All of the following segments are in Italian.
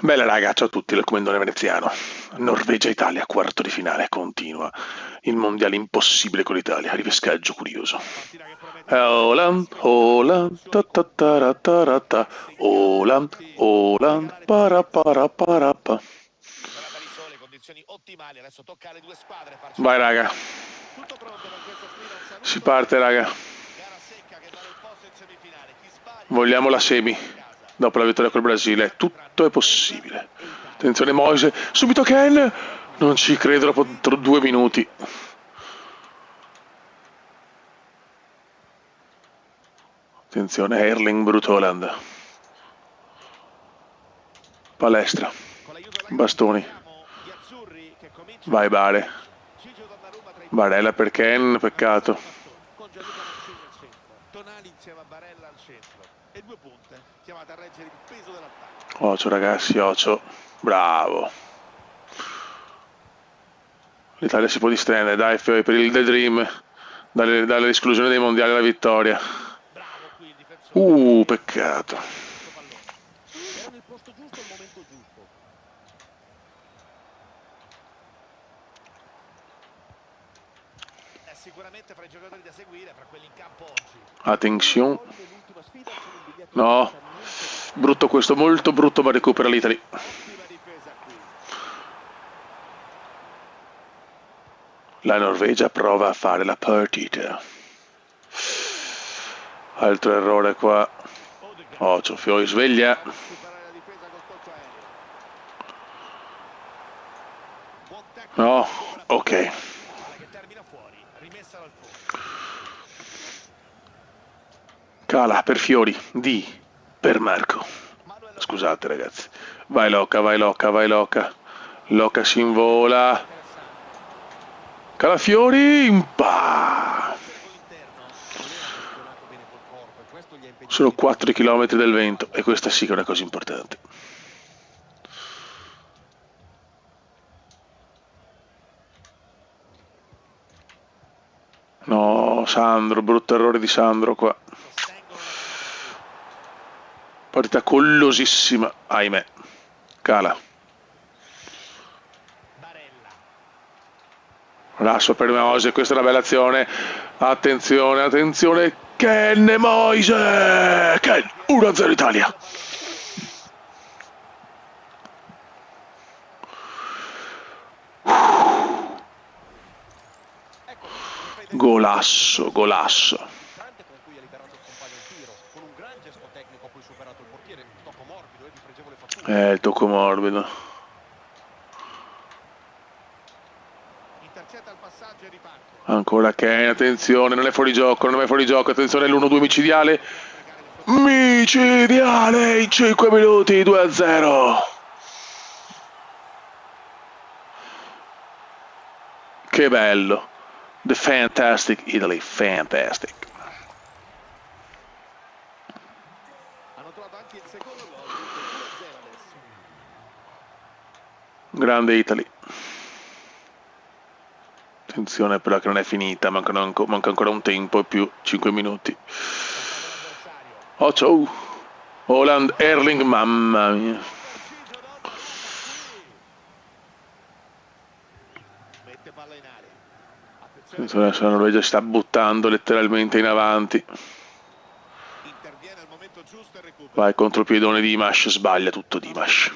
Bella raga, ciao a tutti, il commendatore veneziano. Norvegia-Italia, quarto di finale, continua. Il mondiale impossibile con l'Italia, ripescaggio curioso. Holland, Holland, ta ta ta ra ta ra ta. Holland, Holland, para para para pa. Giornata di sole, condizioni ottimali, adesso tocca alle due squadre farci Vai raga, tutto pronto per questa sfida, un si saluto. parte raga. Gara secca che vale il posto in semifinale. Chi sbaglia Vogliamo la rischia di semi. rimanere a casa. Dopo la vittoria col Brasile, tutto è possibile. Attenzione Moise, subito Ken! Non ci credo dopo 2 minuti. Attenzione, Erling Brutholand. Palestra. Con l'aiuto dell'arbitro Bastoni. vediamo gli azzurri che cominciano Vai il gioco. Bare. Gigio Donnarumma tra i Barella compagni. per Ken, Avanzano peccato. Bastoni con Gianluca Mancini al centro. Tonali insieme a Barella al centro. E due punte chiamate a reggere il peso dell'attacco. Ocio ragazzi, Ocio. Bravo. L'Italia si può distendere, dai, per il The Dream. Dall'esclusione dei mondiali alla vittoria. Bravo qui il difensore. Peccato. Questo pallone. Era nel posto giusto al momento giusto. È sicuramente fra i giocatori da seguire, fra quelli in campo oggi. Attenzione. No. Brutto questo, molto brutto, ma recupera l'Italia. Ottima difesa qui. La Norvegia prova a fare la partita. Altro errore qua. Ocio, Fioi sveglia. Prova a superare la difesa col tocco aereo. Buon tackle. No, ok. Palla che termina fuori, rimessa dal fondo. Cala per Fiori, D per Marco. Manuel Scusate ragazzi. Vai Loca, vai Loca, vai Loca. Loca si invola. interessante. Calafiori, impa. Cerco l'interno. Non era posizionato bene col corpo e questo gli ha impedito Sono di 4 km del vento e questa sì che è una cosa importante. No, Sandro, brutto errore di Sandro qua. sostengono la giocata qui. Partita collosissima, ahimè. Cala. Barella. Lasso per Moise, questa è una bella azione. Attenzione, attenzione. Ken e Moise. Ken, 1-0 Italia. Golasso, golasso. Con cui ha liberato il compagno il tiro, con un gran gesto tecnico ha poi superato il portiere, un tocco morbido e di pregevole fattura. Il tocco morbido. Intercetta il passaggio e riparte. Ancora Ken, attenzione, non è fuori gioco, non è fuori gioco, attenzione l'1-2 micidiale. Micidiale in 5 minuti, 2-0. Che bello. The fantastic Italy, fantastic. Hanno trovato anche il secondo gol, dunque 2-0 adesso. Grande Italy. Attenzione però che non è finita, manca ancora un tempo e più 5 minuti. Oh ciao. Holland, Erling, mamma mia. Mette palla in aria. Attenzione, la Norvegia si sta buttando letteralmente in avanti. Interviene al momento giusto e recupera. Vai contro il piedone di Dimash, sbaglia tutto Dimash.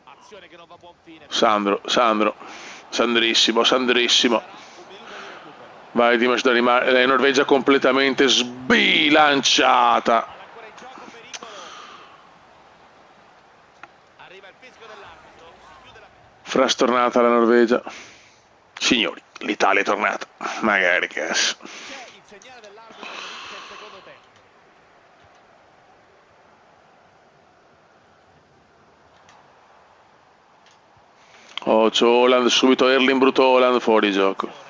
Azione che non va a buon fine. Sandrissimo. Vai Dimash da rimane, la Norvegia completamente sbilanciata. Ancora in gioco, pericolo. Arriva il fischio dell'arbitro. Frastornata la Norvegia. Signori, l'Italia è tornata. Magari che... C'è il segnale dell'arbitro che inizia il secondo tempo. Oh, Holland, subito Erling Brutholand, fuori gioco.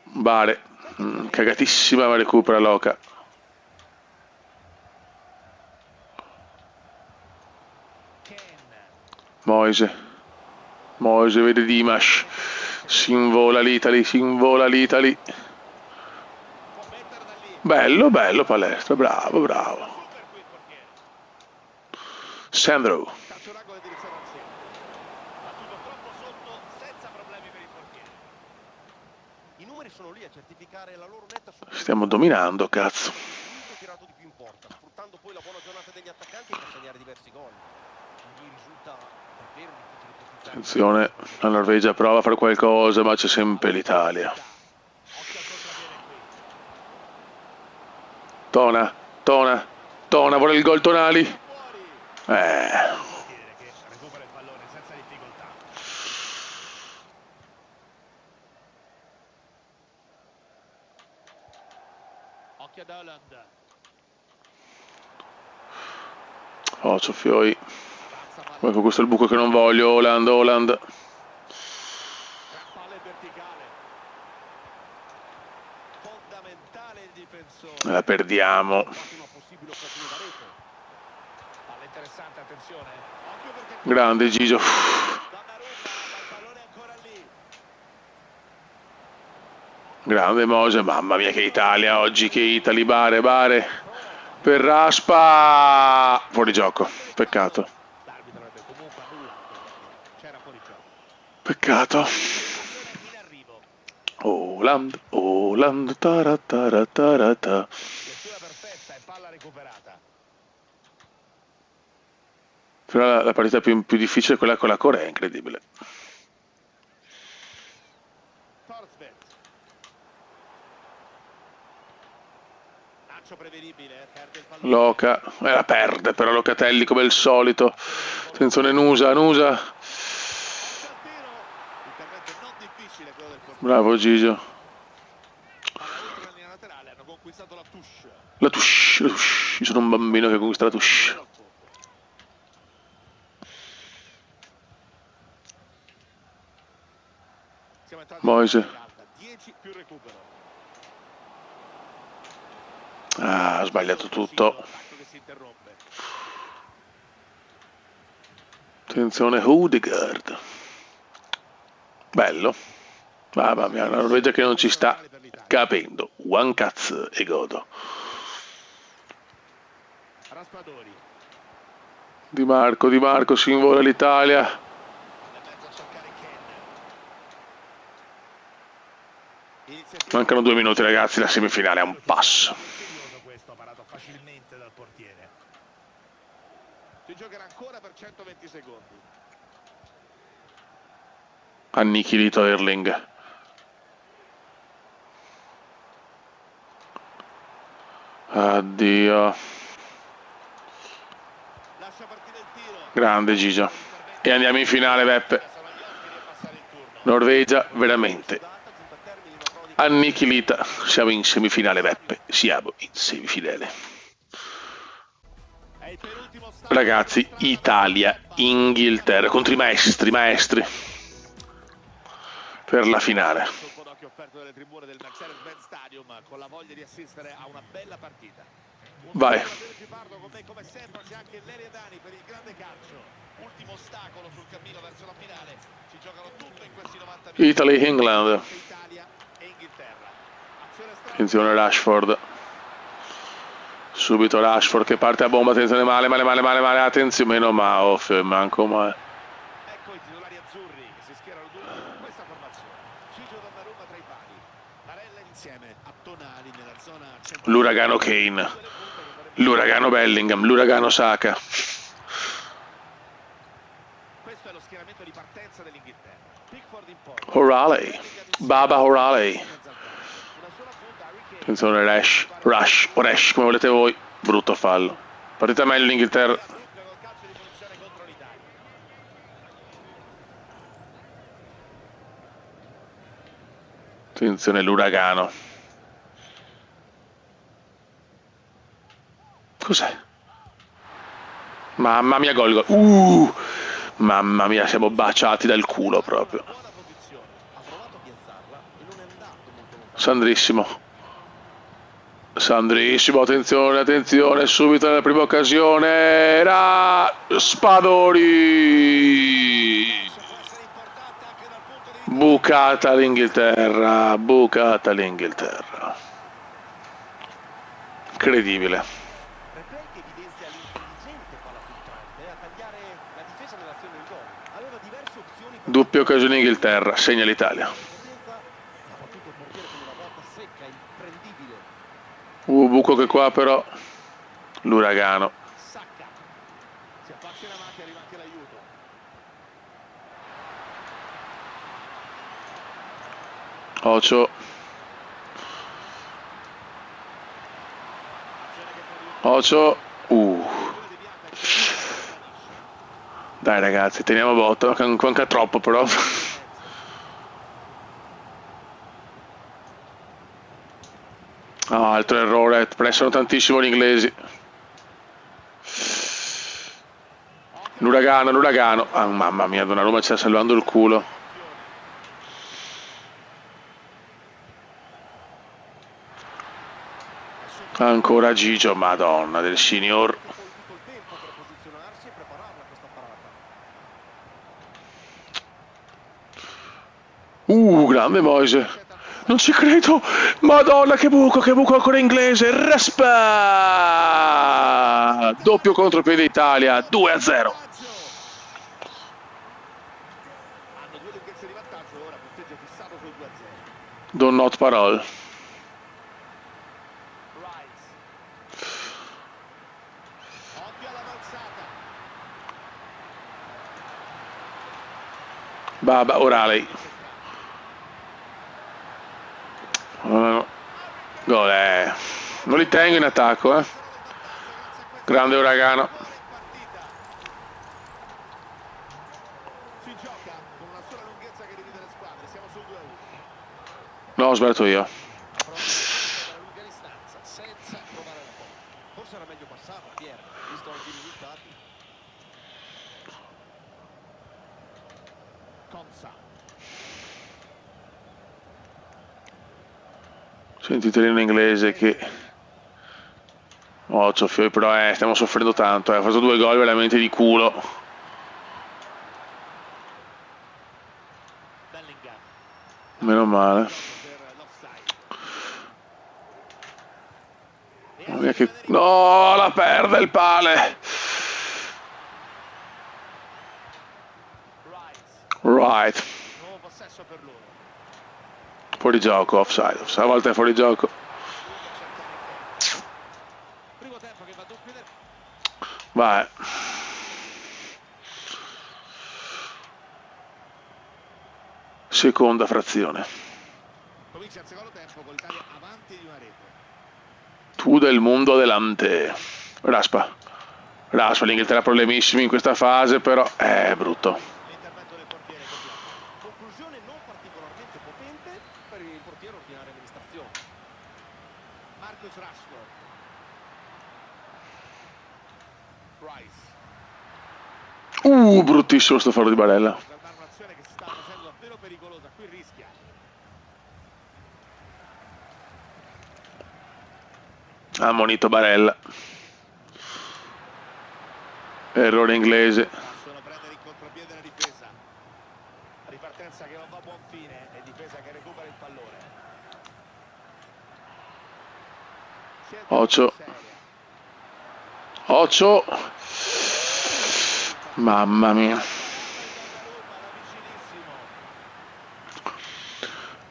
Bare, cagatissima ma recupera Loca. Moise vede Dimash, si invola l'Italy. Bello, bello Palestra, bravo, bravo. Sandro. Calcio d'angolo in direzione al centro. Battuto troppo sotto, senza problemi per il portiere. I numeri sono lì a certificare la loro netta superiorità. Stiamo dominando, cazzo. Tirato di più in porta, sfruttando poi la buona giornata degli attaccanti per segnare diversi gol. Gli risulta davvero difficile ipotizzare. Attenzione, la Norvegia prova a fare qualcosa, ma c'è sempre l'Italia. Tona, Tona, Tona, vuole il gol Tonali. Occhio ad Haaland. Oh, Soffioi. Ecco, questo è il buco che non voglio. Holland, Holland. Palla verticale. Fondamentale il difensore. La perdiamo. Una possibile occasione da rete. Palla interessante, attenzione. Occhio perché Grande Gigio. Grande Mose, mamma mia che Italia oggi, che Italy, Bare, Bare. Per Raspa. Fuori gioco, peccato. l'arbitro avrebbe comunque annullato. C'era fuori gioco. Peccato. In arrivo. Holland, Holland, taratarata. Lettura perfetta e palla recuperata. Però la partita più difficile è quella con la Corea, è incredibile. Prevedibile, perde il pallone. Loca, la perde però Locatelli come al solito. Attenzione Nusa, Nusa. Bravo Gigio. La touche, la touche. Io sono un bambino che conquista la touche. Moise. Ah, ha sbagliato tutto. Attenzione Odegaard. Bello. Mamma mia, la Norvegia che non ci sta capendo. One cazzo e godo. Di Marco si invola l'Italia. Mancano 2 minuti ragazzi, la semifinale è un passo. Questo parato facilmente dal portiere. Si giocherà ancora per 120 secondi. Annichilito Erling. Addio. Grande Gigio. E andiamo in finale Beppe. Norvegia veramente annichilita. Siamo in semifinale Beppe. Siamo in semifinale. Ragazzi, Italia, Inghilterra contro i maestri, maestri. Per la finale. Vai. Italy, England. Attenzione Rashford. Subito Rashford che parte a bomba, attenzione male, attenzione, meno male, manco male. Ecco i titolari azzurri che si schierano dunque con questa formazione. Gigio Donnarumma tra i pali. Barella insieme a Tonali nella zona centrale. L'uragano Kane. L'uragano Bellingham, l'uragano Saka. Questo è lo schieramento di partenza dell'Inghilterra. Pickford in porta. O'Reilly. Baba O'Reilly. Attenzione Rush, o Rash, come volete voi. Brutto fallo. Partita meglio l'Inghilterra. Attenzione l'uragano. Cos'è? Mamma mia gol. Mamma mia, siamo baciati dal culo proprio. Sandrissimo. Sandrissimo, attenzione, attenzione, subito nella prima occasione. Spadori. Bucata l'Inghilterra, bucata l'Inghilterra. incredibile. Replay che evidenzia l'intelligente palla filtrante a tagliare la difesa nell'azione del gol. Aveva diverse opzioni per Doppia occasione Inghilterra, segna l'Italia. potenza, ha battuto il portiere con una botta secca, imprendibile. Buco che qua però, l'uragano. Sacca. Si affaccia in avanti, arriva anche l'aiuto. Ocio. Ocio. Dai ragazzi, teniamo botta, manca troppo però. Ah, altro errore, pressano tantissimo gli inglesi. L'uragano, l'uragano. Ah, mamma mia, Donnarumma ci sta salvando il culo. Ancora Gigio, madonna del signor. Grande Moise. Non ci credo. Madonna, che buco ancora inglese. Raspa! Doppio contropiede Italia, 2-0. Hanno due lunghezze di vantaggio, ora punteggio fissato sul 2-0. Don not parole. Occhio alla balzata. Baba, Oralei. Gol, non li tengo in attacco, Grande uragano. Si gioca con una sola lunghezza che divide le squadre, siamo sul 2-1. No, ho sbagliato io. Lunga distanza, senza trovare la porta. Forse era meglio passarla, Pier, visto anche i risultati. Consa. Sentite in inglese che... Oh, Cioffioi, però stiamo soffrendo tanto, ha fatto 2 gol veramente di culo. Meno male. No, la perde il pale. Right. Nuovo possesso per loro. Fuori gioco, offside. A volte è fuori gioco. Primo tempo che va doppio. Vai. Seconda frazione. Comincia il secondo tempo con l'Italia avanti di una rete. Tu del mondo adelante. Raspa. L'Inghilterra ha problemissimi in questa fase, però è brutto. L'intervento del portiere completo. Conclusione non particolarmente potente per il portiere ordinario amministrazione. Marcus Rashford. Rice. Bruttissimo sto fallo di Barella. Un'azione che si sta facendo davvero pericolosa, qui rischia. Ammonito Barella. Errore inglese. Possono prendere il contropiede della difesa. Ripartenza che non va a buon fine e difesa che recupera il pallone. Ocio. Ocio. Mamma mia.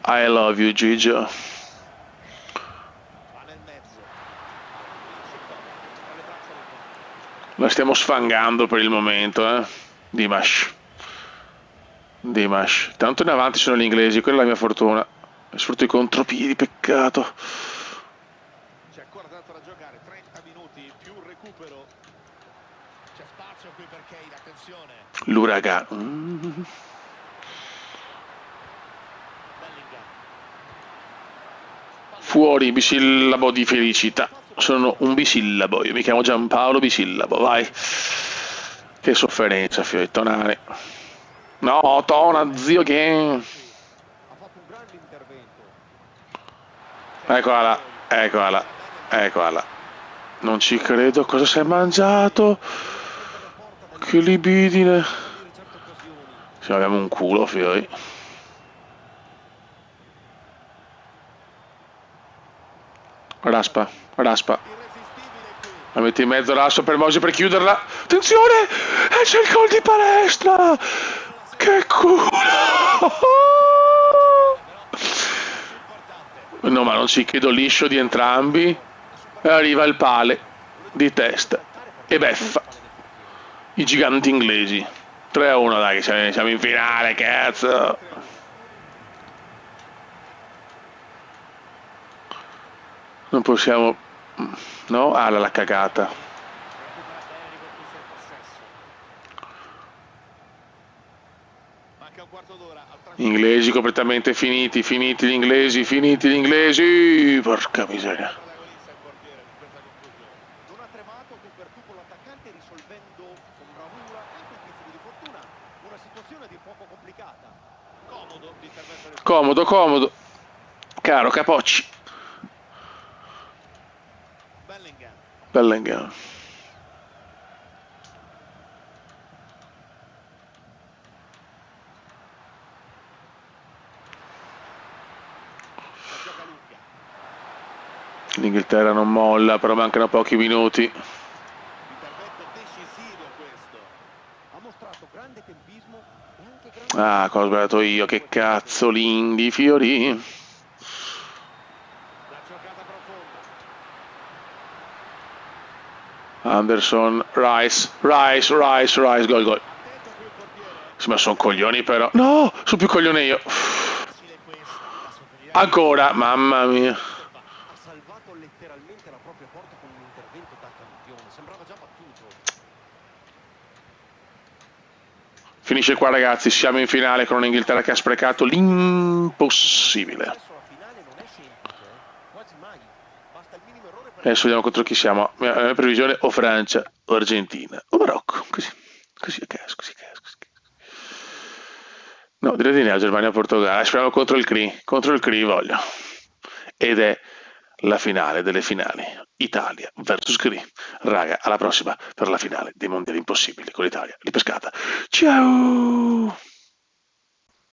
I love you, Gigio. La stiamo sfangando per il momento, Dimash. Tanto in avanti sono gli inglesi, quella è la mia fortuna. Sfrutto i contropiedi, peccato. C'è ancora tanto da giocare, 30 minuti più recupero. C'è spazio qui per Kane, attenzione. L'uragano. Fuori, bisillabo di felicità. Sono un bisillabo, io mi chiamo Giampaolo Bisillabo, vai. Che sofferenza, fiori tonali. No, tona, zio che... Ha fatto un grande intervento. Eccola là. Non ci credo, cosa si è mangiato? Che libidine. Sì, abbiamo un culo, fiori. Raspa, raspa. Irresistibile qui. La metti in mezzo, raspa per Mosi per chiuderla. Attenzione! E c'è il gol di Palestra! Che culo! No, ma non ci chiedo liscio di entrambi. E arriva il pale di testa e beffa i giganti inglesi. 3-1, dai, che siamo in finale, cazzo. Non possiamo... No? Ah, la cagata. Manca un quarto d'ora al Inglesi completamente finiti gli inglesi, finiti gli inglesi. Porca miseria. protagonista il portiere di questa conclusione. Non ha tremato tu per tu con l'attaccante risolvendo con bravura e anche un pizzico di fortuna una situazione a dir poco complicata. Comodo l'intervento del Comodo, comodo. Caro Capocci. Bellingham. Bellingham. La gioca lunga. L'Inghilterra non molla, però mancano pochi minuti. Intervento decisivo questo. Ha mostrato grande tempismo e anche grande... Ah, cosa ho sbagliato io, che cazzo, l'Indy, Fiori. La giocata profonda. Anderson, Rice, gol, gol. Attento qui il portiere. Sì, ma sono coglioni però. No, sono più coglione io. Facile questa. La sorveglianza. Ancora, mamma mia. Ha salvato letteralmente la propria porta con un intervento da campione. Sembrava già battuto. Finisce qua, ragazzi, siamo in finale con un'Inghilterra che ha sprecato l'impossibile. Adesso la finale non è semplice, quasi mai. Basta il minimo errore per... Adesso vediamo contro chi siamo. La mia previsione o Francia o Argentina o Marocco. Così a caso, così a caso. No, direi di no, Germania o Portogallo. Speriamo contro il CRI voglio. Ed è la finale delle finali. Italia versus CRI. Raga, alla prossima per la finale dei mondiali impossibili con l'Italia ripescata. Ciao!